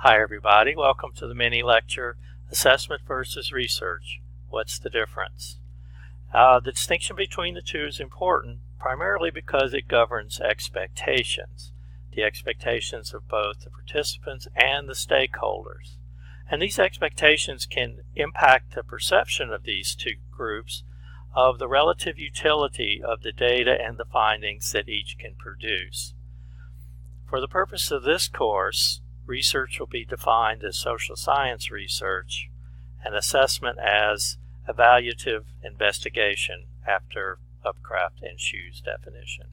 Hi everybody, welcome to the mini lecture, Assessment versus Research. What's the difference? The distinction between the two is important primarily because it governs expectations, the expectations of both the participants and the stakeholders. And these expectations can impact the perception of these two groups of the relative utility of the data and the findings that each can produce. For the purpose of this course, research will be defined as social science research and assessment as evaluative investigation after Upcraft and Shu's definition.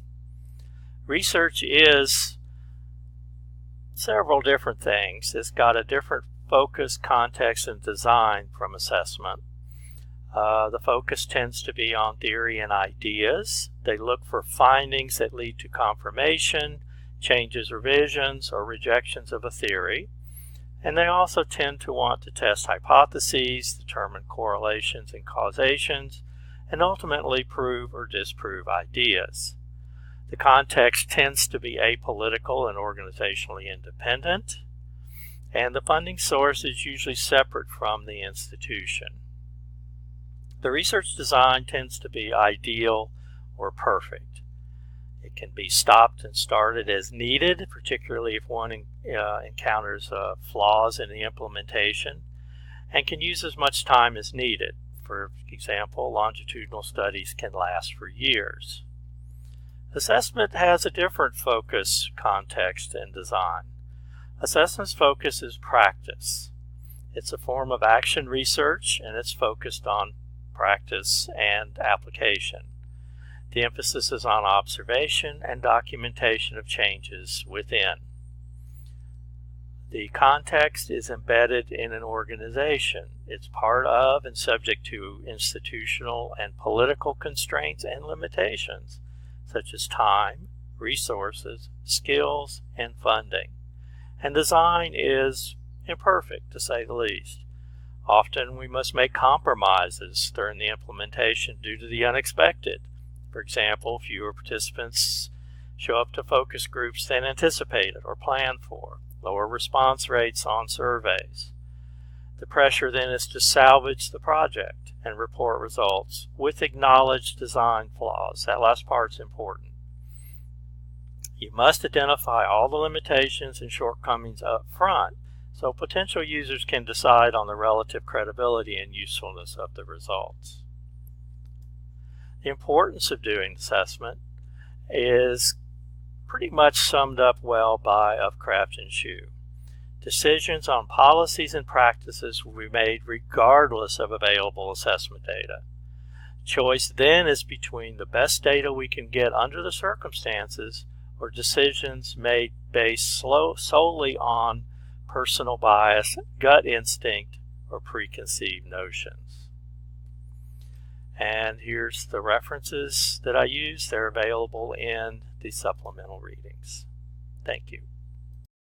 Research is several different things. It's got a different focus, context, and design from assessment. The focus tends to be on theory and ideas. They look for findings that lead to confirmation, changes, revisions, or rejections of a theory, and they also tend to want to test hypotheses, determine correlations and causations, and ultimately prove or disprove ideas. The context tends to be apolitical and organizationally independent, and the funding source is usually separate from the institution. The research design tends to be ideal or perfect. It can be stopped and started as needed, particularly if one encounters flaws in the implementation, and can use as much time as needed. For example, longitudinal studies can last for years. Assessment has a different focus, context, and design. Assessment's focus is practice. It's a form of action research, and it's focused on practice and application. The emphasis is on observation and documentation of changes within. The context is embedded in an organization. It's part of and subject to institutional and political constraints and limitations, such as time, resources, skills, and funding. And design is imperfect, to say the least. Often we must make compromises during the implementation due to the unexpected. For example, fewer participants show up to focus groups than anticipated or planned for, lower response rates on surveys. The pressure then is to salvage the project and report results with acknowledged design flaws. That last part's important. You must identify all the limitations and shortcomings up front so potential users can decide on the relative credibility and usefulness of the results. The importance of doing assessment is pretty much summed up well by Upcraft and Shu. Decisions on policies and practices will be made regardless of available assessment data. Choice then is between the best data we can get under the circumstances or decisions made based solely on personal bias, gut instinct, or preconceived notions. And here's the references that I use. They're available in the supplemental readings. Thank you.